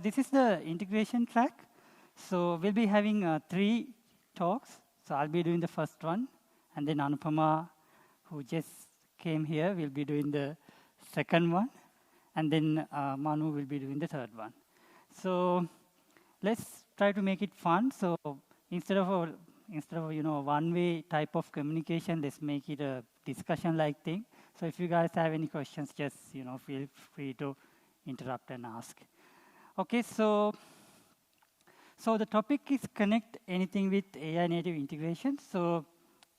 this is the integration track. So we'll be having 3 talks. So I'll be doing the first one, and then Anupama, who just came here, will be doing the second one, and then Manu will be doing the third one. So let's try to make it fun. So instead of a one-way type of communication, let's make it a discussion-like thing. So if you guys have any questions, just feel free to interrupt and ask. Okay, so the topic is connect anything with AI native integration. So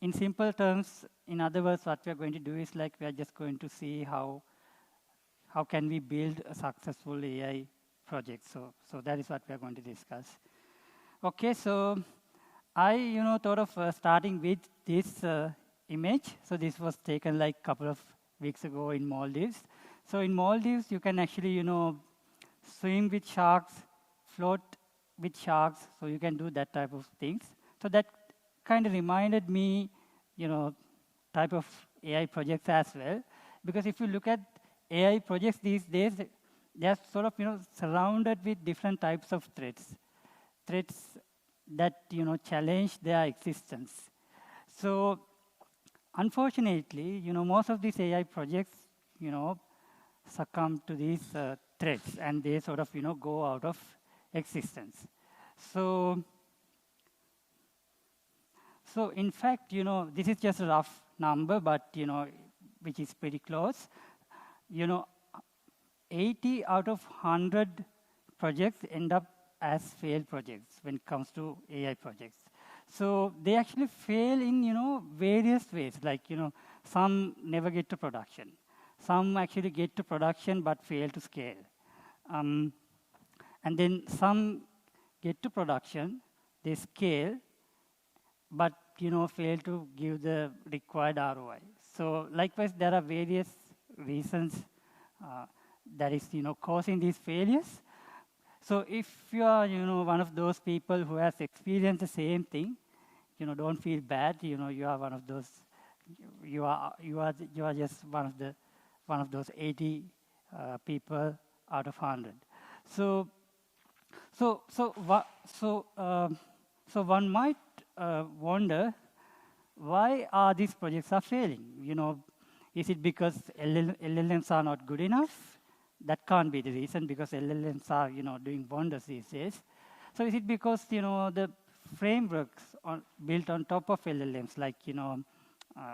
in simple terms, in other words, what we are going to do is like we are just going to see how can we build a successful AI project. So that is what we are going to discuss. Okay, so I thought of starting with this image. So this was taken like a couple of weeks ago in Maldives. So in Maldives, you can actually swim with sharks, float with sharks. So you can do that type of things. So that kind of reminded me, type of AI projects as well. Because if you look at AI projects these days, they are sort of surrounded with different types of threats that challenge their existence. So unfortunately, most of these AI projects succumb to these threats, and they sort of go out of existence. So in fact, this is just a rough number, but which is pretty close. 80 out of 100 projects end up as failed projects when it comes to AI projects. So they actually fail in various ways. Like some never get to production, some actually get to production but fail to scale, and then some get to production, they scale, but fail to give the required ROI. So likewise, there are various reasons that is causing these failures. So if you are one of those people who has experienced the same thing, don't feel bad. You are one of those. You are just one of those 80 people out of 100. So one might wonder, why are these projects are failing? Is it because LLMs are not good enough? That can't be the reason, because LLMs are doing wonders these days. So is it because the frameworks built on top of LLMs, like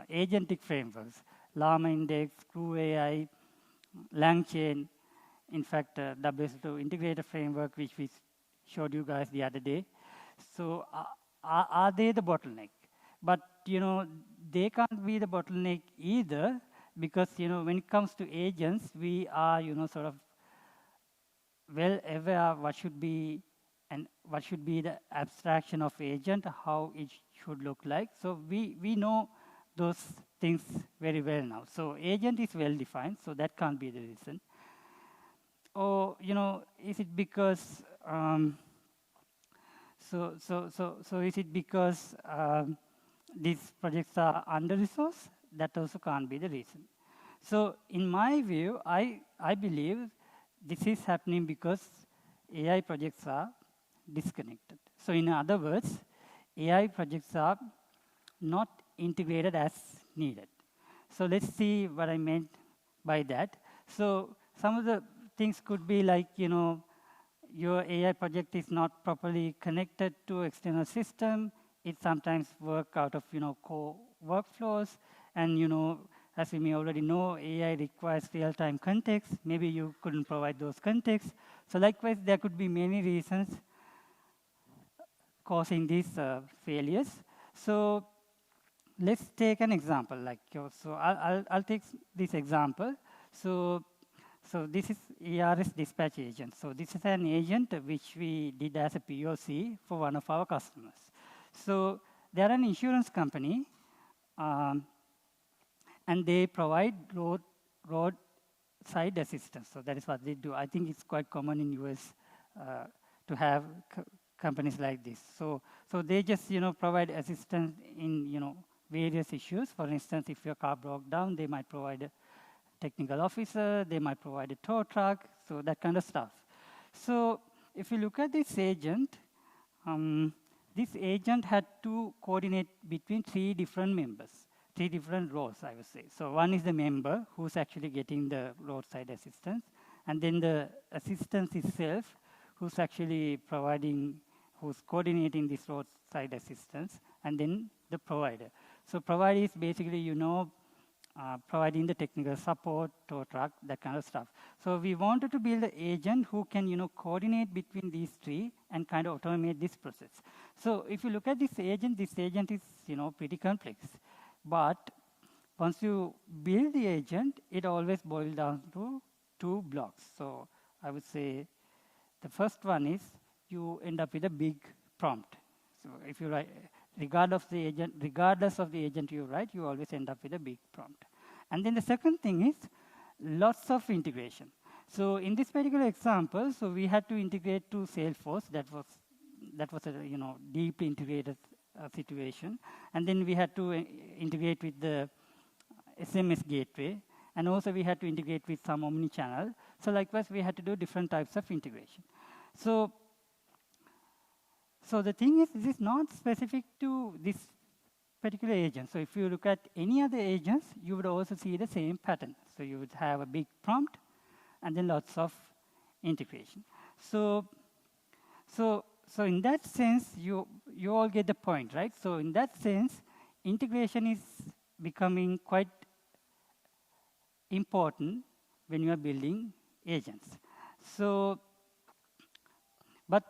agentic frameworks, Llama Index, Crew AI, LangChain, in fact, WSO2 integrator framework, which we showed you guys the other day. So are they the bottleneck? But they can't be the bottleneck either, because when it comes to agents, we are sort of well aware what should be the abstraction of agent, how it should look like. So we know those things very well now. So agent is well defined, so that can't be the reason. Or is it because is it because these projects are under-resourced? That also can't be the reason. So in my view, I believe this is happening because AI projects are disconnected. So in other words, AI projects are not integrated as needed. So let's see what I meant by that. So some of the things could be like, your AI project is not properly connected to external system. It sometimes work out of core workflows, and as we may already know, AI requires real-time context. Maybe you couldn't provide those contexts. So likewise, there could be many reasons causing these failures. So let's take an example. So I'll take this example. So this is ERS dispatch agent. So this is an agent which we did as a POC for one of our customers. So they're an insurance company, and they provide roadside assistance. So that is what they do. I think it's quite common in US to have companies like this. So they just provide assistance in various issues. For instance, if your car broke down, they might provide a technical officer, they might provide a tow truck, so that kind of stuff. So if you look at this agent had to coordinate between three different members, three different roles, I would say. So one is the member who's actually getting the roadside assistance, and then the assistance itself who's actually who's coordinating this roadside assistance, and then the provider. So provider is basically, providing the technical support, tow truck, that kind of stuff. So we wanted to build an agent who can, coordinate between these three and kind of automate this process. So if you look at this agent is, pretty complex. But once you build the agent, it always boils down to two blocks. So I would say the first one is you end up with a big prompt. So if you write, regardless of the agent you write, you always end up with a big prompt. And then the second thing is lots of integration. So in this particular example, so we had to integrate to Salesforce. That was a deeply integrated situation. And then we had to integrate with the SMS gateway, and also we had to integrate with some omni-channel. So likewise, we had to do different types of integration. So the thing is, this is not specific to this particular agent. So if you look at any other agents, you would also see the same pattern. So you would have a big prompt, and then lots of integration. So in that sense, you all get the point, right? So in that sense, integration is becoming quite important when you are building agents. So, but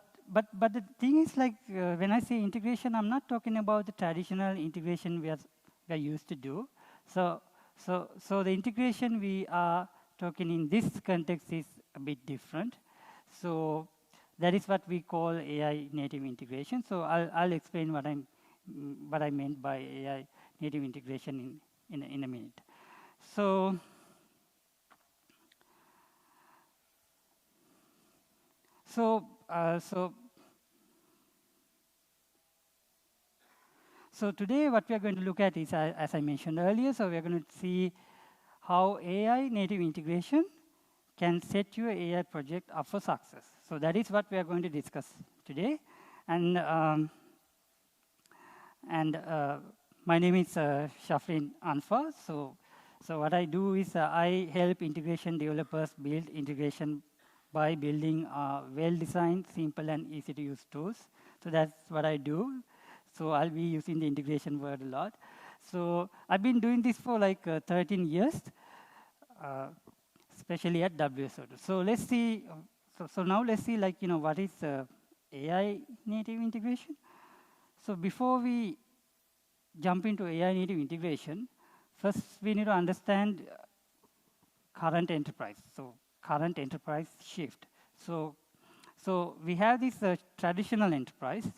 the thing is, like, when I say integration, I'm not talking about the traditional integration we are used to do. So the integration we are talking in this context is a bit different. So that is what we call AI native integration. So I'll explain what I meant by AI native integration in a minute. So today what we are going to look at is, as I mentioned earlier, so we are going to see how AI native integration can set your AI project up for success. So that is what we are going to discuss today. And my name is Shafreen Anfar. So what I do is I help integration developers build integration by building well-designed, simple, and easy-to-use tools. So that's what I do. So I'll be using the integration word a lot. So I've been doing this for like 13 years, especially at WSO2. So let's see. So now let's see, like, what is AI native integration. So before we jump into AI native integration, first we need to understand current enterprise. So current enterprise shift. So we have this traditional enterprise,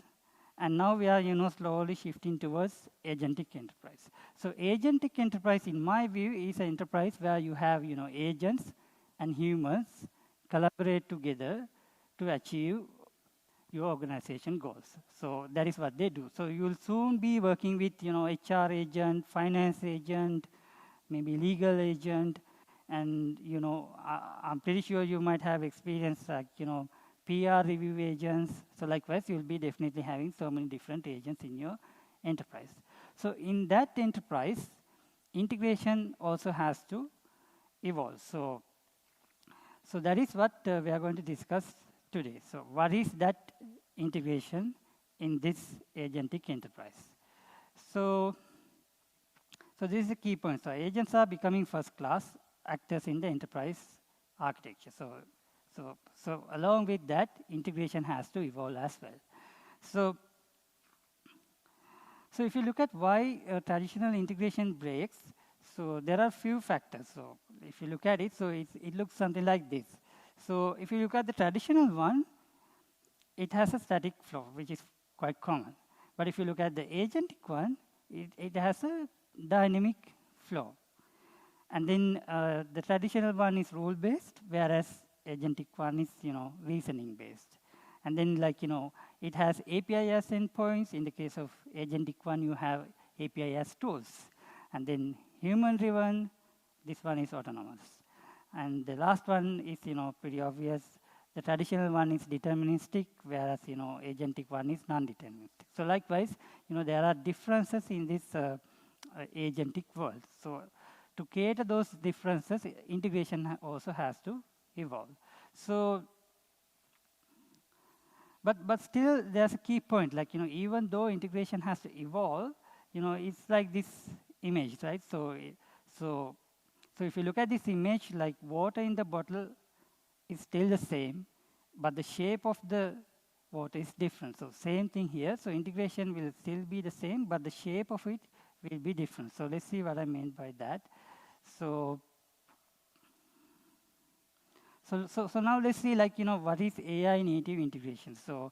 and now we are slowly shifting towards agentic enterprise. So agentic enterprise, in my view, is an enterprise where you have agents and humans collaborate together to achieve your organization goals. So that is what they do. So you will soon be working with HR agent, finance agent, maybe legal agent, and I'm pretty sure you might have experience like PR review agents. So likewise, you'll be definitely having so many different agents in your enterprise. So in that enterprise, integration also has to evolve. So that is what we are going to discuss today. So what is that integration in this agentic enterprise? So this is a key point. So agents are becoming first-class actors in the enterprise architecture. So along with that, integration has to evolve as well. So if you look at why traditional integration breaks, so there are few factors. So if you look at it, so it looks something like this. So if you look at the traditional one, it has a static flow, which is quite common. But if you look at the agentic one, it has a dynamic flow. And then the traditional one is rule-based, whereas agentic one is reasoning-based. And then it has API as endpoints. In the case of agentic one, you have API as tools. And then human-driven, this one is autonomous. And the last one is pretty obvious. The traditional one is deterministic, whereas, agentic one is non-deterministic. So likewise, there are differences in this agentic world. So to cater those differences, integration also has to evolve. So, but still there's a key point, like, even though integration has to evolve, it's like this image, right? So if you look at this image, like water in the bottle is still the same, but the shape of the water is different. So same thing here. So integration will still be the same, but the shape of it will be different. So let's see what I mean by that. So now let's see, like, what is AI native integration. So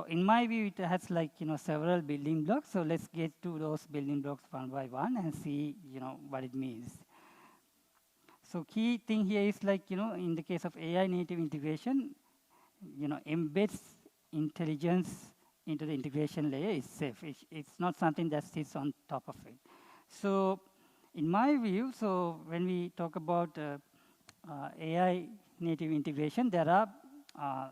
in my view, it has, like, several building blocks. So let's get to those building blocks one by one and see, what it means. So key thing here is, like, in the case of AI native integration, embeds intelligence into the integration layer itself. It's not something that sits on top of it. So in my view, so when we talk about AI native integration, there are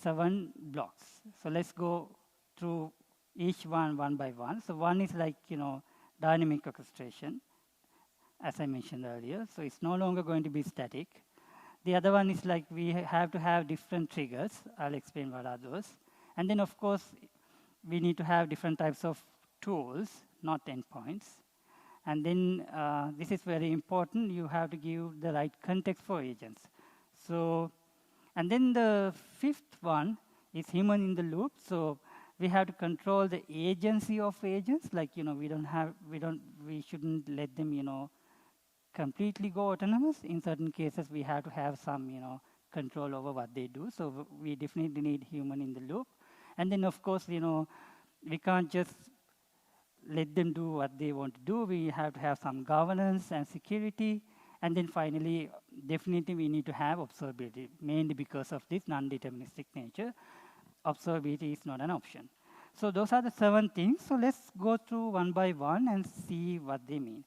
7 blocks. So let's go through each one by one. So one is, like, dynamic orchestration, as I mentioned earlier. So it's no longer going to be static. The other one is, like, we have to have different triggers. I'll explain what are those. And then, of course, we need to have different types of tools, not endpoints. And then this is very important. You have to give the right context for agents. So, and then the 5th one is human in the loop. So we have to control the agency of agents. Like, we shouldn't let them, completely go autonomous. In certain cases, we have to have some, control over what they do. So we definitely need human in the loop. And then, of course, we can't just let them do what they want to do. We have to have some governance and security. And then finally, definitely we need to have observability, mainly because of this non-deterministic nature. Observability is not an option. So those are the 7 things. So let's go through one by one and see what they mean.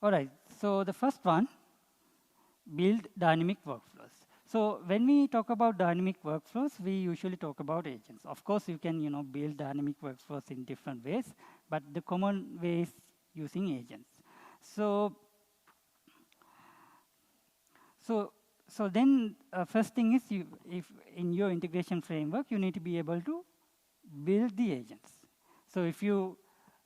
All right, so the first one, build dynamic workflows. So when we talk about dynamic workflows, we usually talk about agents. Of course, you can build dynamic workflows in different ways, but the common way is using agents. So then first thing is, if in your integration framework, you need to be able to build the agents. So if you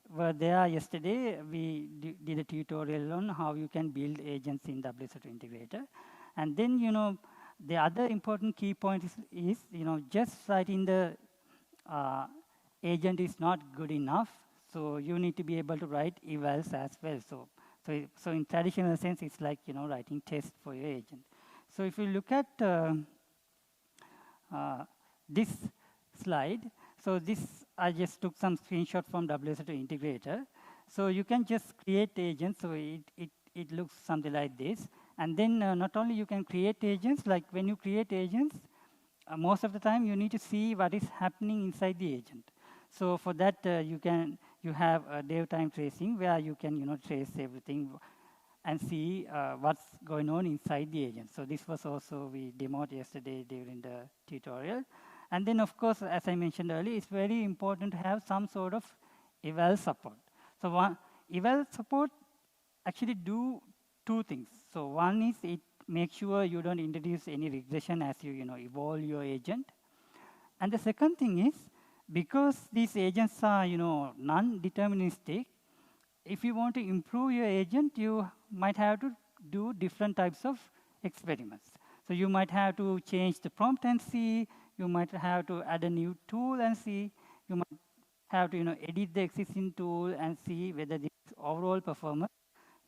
were there yesterday, we did a tutorial on how you can build agents in WSO2 Integrator. And then, the other important key point is just writing the agent is not good enough. So you need to be able to write evals as well. So in traditional sense, it's like, writing tests for your agent. So if you look at this slide, so this, I just took some screenshot from WSO2 Integrator. So you can just create agents. So it looks something like this. And then not only you can create agents, like when you create agents, most of the time you need to see what is happening inside the agent. So for that, you have a dev time tracing where you can trace everything and see what's going on inside the agent. So this was also we demoed yesterday during the tutorial. And then, of course, as I mentioned earlier, it's very important to have some sort of eval support. So eval support actually do 2 things. So one is it makes sure you don't introduce any regression as you evolve your agent. And the second thing is, because these agents are non-deterministic, if you want to improve your agent, you might have to do different types of experiments. So you might have to change the prompt and see. You might have to add a new tool and see. You might have to edit the existing tool and see whether the overall performance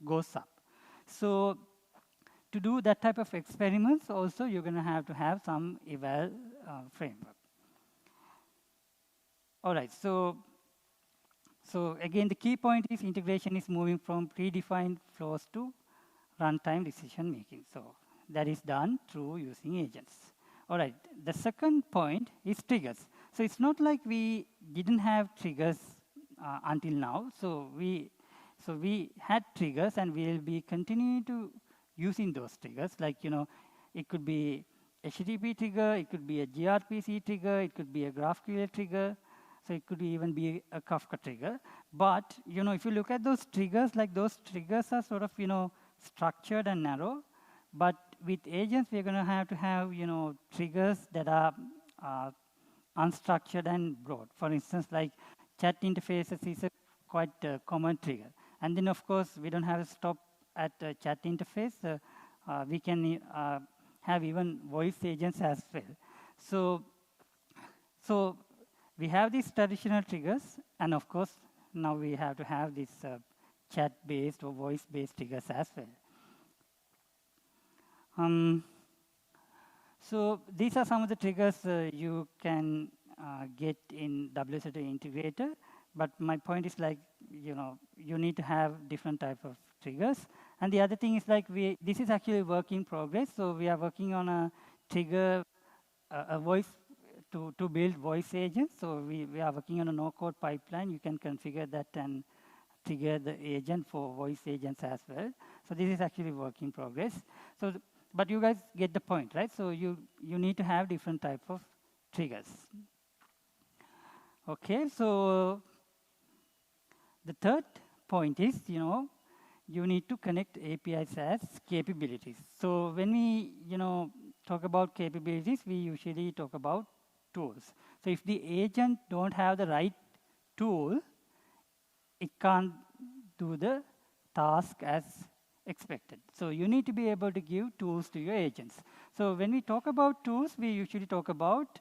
goes up. So to do that type of experiments, also you're going to have some eval framework. All right, so again, the key point is integration is moving from predefined flows to runtime decision making. So that is done through using agents. All right, the second point is triggers. So it's not like we didn't have triggers until now. So So we had triggers, and we will be continuing to using those triggers. Like, it could be HTTP trigger, it could be a gRPC trigger, it could be a GraphQL trigger, so it could even be a Kafka trigger. But, if you look at those triggers, like those triggers are sort of, structured and narrow. But with agents, we're going to have, triggers that are unstructured and broad. For instance, like chat interfaces is a quite common trigger. And then, of course, we don't have to stop at chat interface. We can have even voice agents as well. So we have these traditional triggers, and of course, now we have to have these chat-based or voice-based triggers as well. So these are some of the triggers you can get in WSO2 integrator. But my point is, like, you need to have different type of triggers. And the other thing is, like, this is actually work in progress. So we are working on a trigger, a voice to build voice agents. So we are working on a no-code pipeline. You can configure that and trigger the agent for voice agents as well. So this is actually work in progress. So, but you guys get the point, right? So you need to have different type of triggers. Okay, so the third point is, you need to connect APIs as capabilities. So when we, talk about capabilities, we usually talk about tools. So if the agent don't have the right tool, it can't do the task as expected. So you need to be able to give tools to your agents. So when we talk about tools, we usually talk about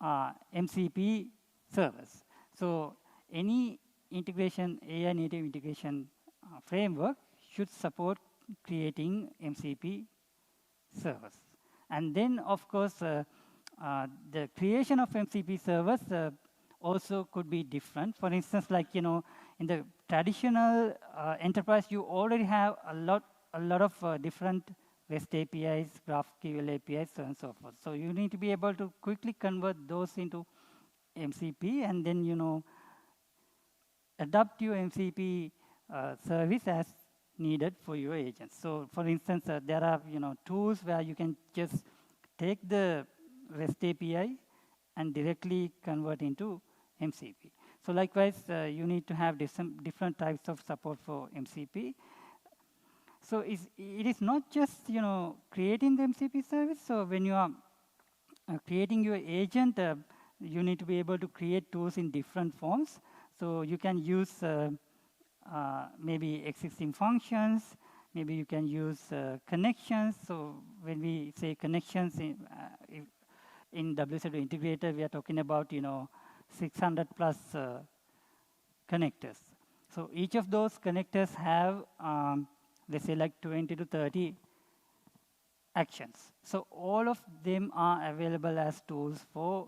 MCP servers. So any integration, AI native integration framework should support creating MCP servers. And then, of course, the creation of MCP servers also could be different. For instance, like, in the traditional enterprise, you already have a lot of different REST APIs, GraphQL APIs, so on and so forth. So you need to be able to quickly convert those into MCP, and then, adapt your MCP service as needed for your agents. So for instance, there are, tools where you can just take the REST API and directly convert into MCP. So likewise, you need to have different types of support for MCP. So it is not just, creating the MCP service. So when you are creating your agent, you need to be able to create tools in different forms. So you can use maybe existing functions. Maybe you can use connections. So when we say connections in WSO2 integrator, we are talking about 600 plus connectors. So each of those connectors have let's say like 20 to 30 actions. So all of them are available as tools for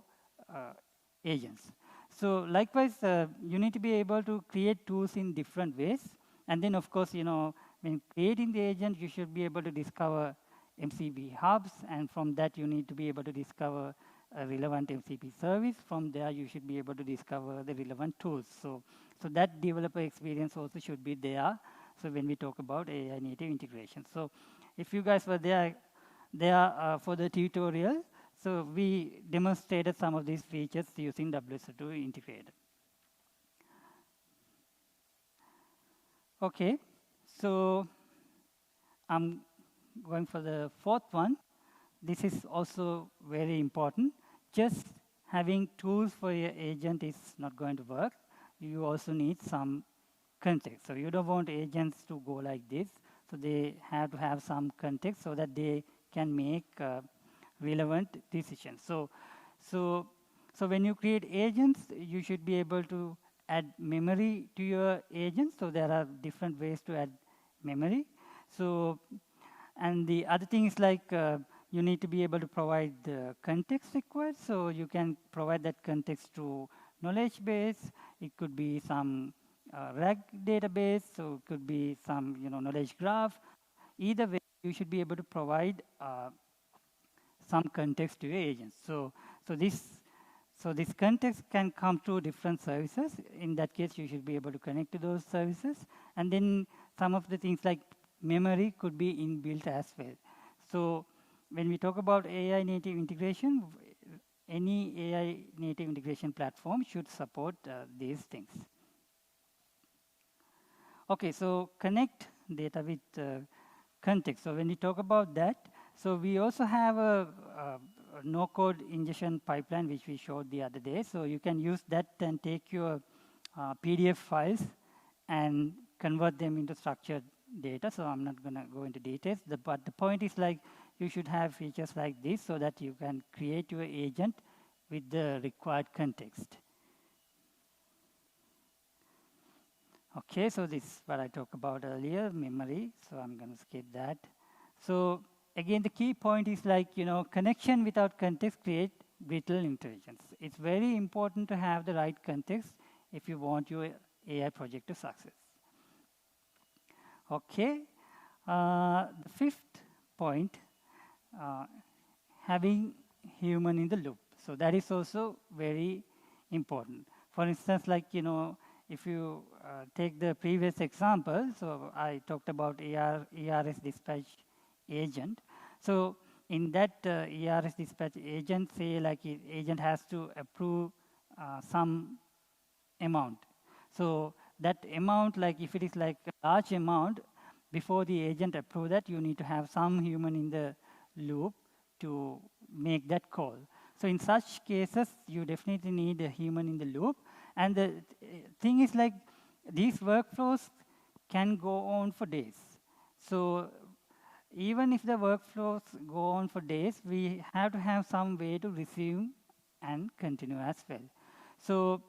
agents. So likewise, you need to be able to create tools in different ways. And then, of course, when creating the agent, you should be able to discover MCP hubs. And from that, you need to be able to discover a relevant MCP service. From there, you should be able to discover the relevant tools. So that developer experience also should be there. So when we talk about AI native integration. So if you guys were there for the tutorial, so we demonstrated some of these features using WSO2 integrator. Okay, so I'm going for the fourth one. This is also very important. Just having tools for your agent is not going to work. You also need some context. So you don't want agents to go like this. So they have to have some context so that they can make relevant decisions. So when you create agents, you should be able to add memory to your agents. So there are different ways to add memory. So, and the other thing is like you need to be able to provide the context required. So you can provide that context to knowledge base. It could be some RAG database. So it could be some knowledge graph. Either way, you should be able to provide some context to your agents. So So this context can come through different services. In that case, you should be able to connect to those services. And then some of the things like memory could be inbuilt as well. So when we talk about AI native integration, any AI native integration platform should support these things. Okay, so connect data with context. So when we talk about that, so we also have a no-code ingestion pipeline, which we showed the other day. So you can use that and take your PDF files and convert them into structured data. So I'm not going to go into details. But the point is like you should have features like this so that you can create your agent with the required context. Okay, so this is what I talked about earlier, memory. So I'm going to skip that. So again, the key point is like, connection without context create brittle intelligence. It's very important to have the right context if you want your AI project to success. Okay, the fifth point, having human in the loop. So that is also very important. For instance, like, if you take the previous example, so I talked about ERS dispatch agent. So in that ERS dispatch agent, say like agent has to approve some amount. So that amount, like if it is like a large amount, before the agent approve that, you need to have some human in the loop to make that call. So in such cases, you definitely need a human in the loop. And the thing is like these workflows can go on for days. So even if the workflows go on for days, we have to have some way to resume and continue as well. So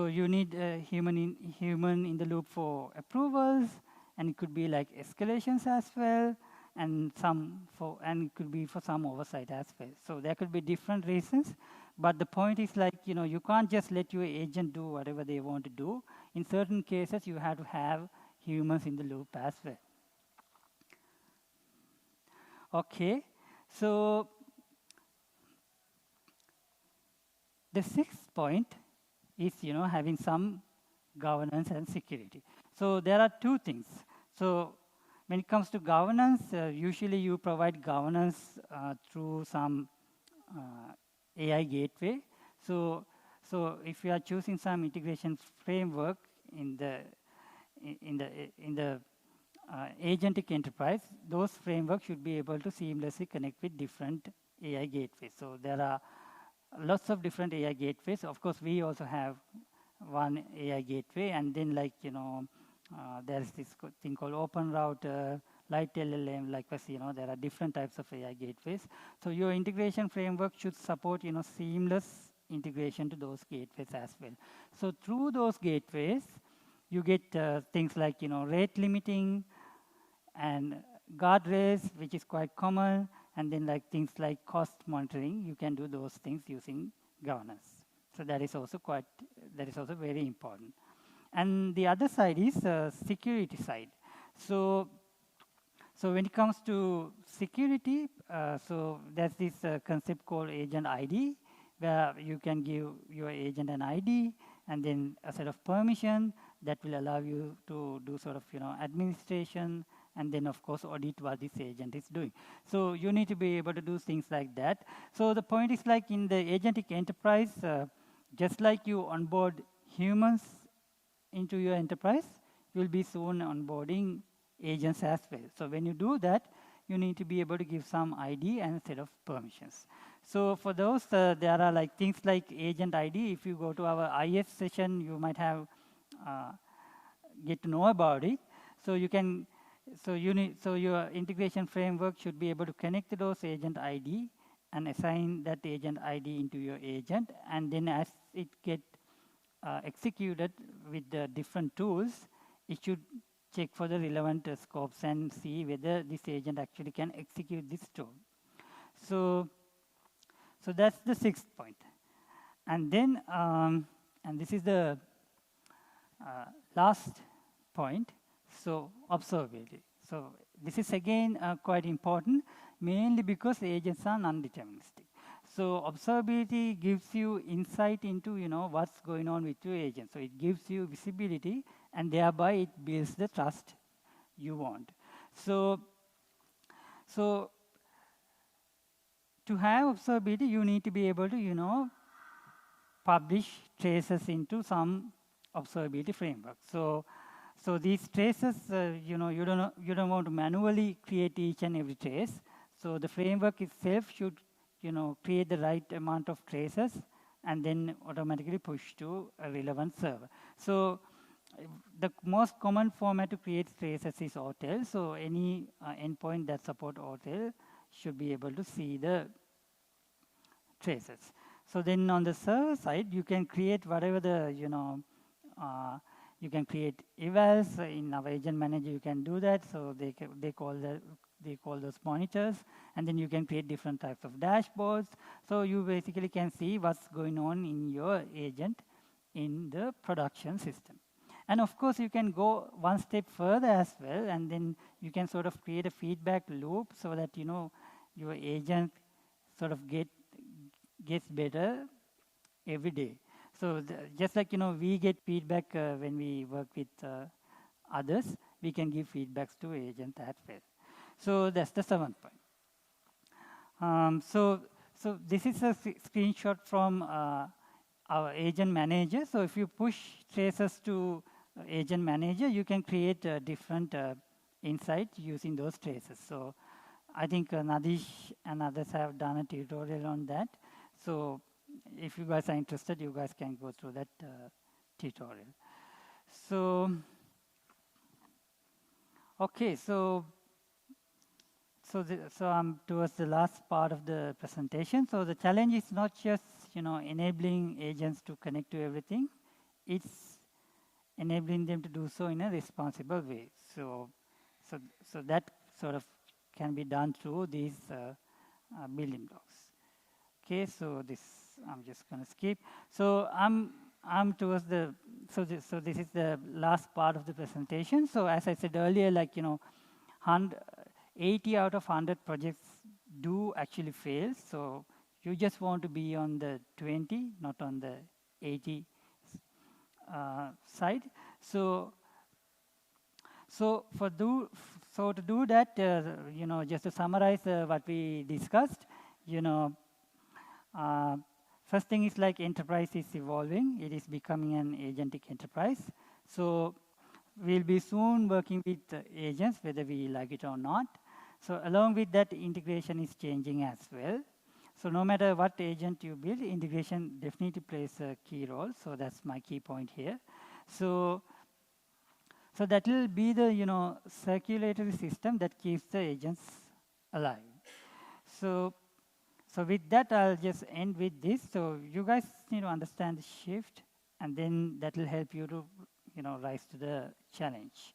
you need a human in the loop for approvals, and it could be like escalations as well, and it could be for some oversight as well. So there could be different reasons, but the point is like, you can't just let your agent do whatever they want to do. In certain cases, you have to have humans in the loop as well. Okay, so the sixth point is, having some governance and security. So there are two things. So when it comes to governance, usually you provide governance through some AI gateway. So if you are choosing some integration framework in the agentic enterprise, those frameworks should be able to seamlessly connect with different AI gateways. So there are lots of different AI gateways. Of course, we also have one AI gateway, and then like, there's this thing called Open Router, Light LLM, likewise, there are different types of AI gateways. So your integration framework should support, seamless integration to those gateways as well. So through those gateways, you get things like, rate limiting and guardrails, which is quite common, and then like things like cost monitoring. You can do those things using governance. So that is also very important. And the other side is security side. So when it comes to security, so there's this concept called agent ID, where you can give your agent an ID and then a set of permission that will allow you to do sort of, administration, and then of course audit what this agent is doing. So you need to be able to do things like that. So the point is like in the agentic enterprise, just like you onboard humans into your enterprise, you'll be soon onboarding agents as well. So when you do that, you need to be able to give some ID and a set of permissions. So for those, there are like things like agent ID. If you go to our IS session, you might have get to know about it. So you can, so your integration framework should be able to connect to those agent ID and assign that agent ID into your agent, and then as it get executed with the different tools, it should check for the relevant scopes and see whether this agent actually can execute this tool. So that's the sixth point. And then, and this is the last point, so observability. So this is again quite important, mainly because agents are non-deterministic. So observability gives you insight into, what's going on with your agent. So it gives you visibility, and thereby it builds the trust you want. So to have observability, you need to be able to, publish traces into some observability framework. So these traces, you don't want to manually create each and every trace. So the framework itself should, create the right amount of traces and then automatically push to a relevant server. So the most common format to create traces is OTel. So any endpoint that support OTel should be able to see the traces. So then on the server side, you can create whatever the, you can create evals. In our agent manager, you can do that. So they call those monitors, and then you can create different types of dashboards. So you basically can see what's going on in your agent in the production system. And of course, you can go one step further as well, and then you can sort of create a feedback loop so that your agent sort of gets better every day. So just like we get feedback when we work with others, we can give feedbacks to agent as well. So that's the 7th point. So this is a screenshot from our agent manager. So if you push traces to agent manager, you can create different insights using those traces. So I think Nadish and others have done a tutorial on that. So if you guys are interested, you guys can go through that tutorial. So, okay, so I'm towards the last part of the presentation. So the challenge is not just enabling agents to connect to everything; it's enabling them to do so in a responsible way. So that sort of can be done through these building blocks. Okay, so this I'm just going to skip. So I'm towards the so this is the last part of the presentation. So as I said earlier, 80 out of 100 projects do actually fail. So you just want to be on the 20, not on the 80 side. So to do that, just to summarize what we discussed, first thing is enterprise is evolving. It is becoming an agentic enterprise. So we'll be soon working with agents, whether we like it or not. So along with that, integration is changing as well. So no matter what agent you build, integration definitely plays a key role. So that's my key point here. So that will be the circulatory system that keeps the agents alive. So with that, I'll just end with this. So you guys need to understand the shift, and then that will help you to rise to the challenge.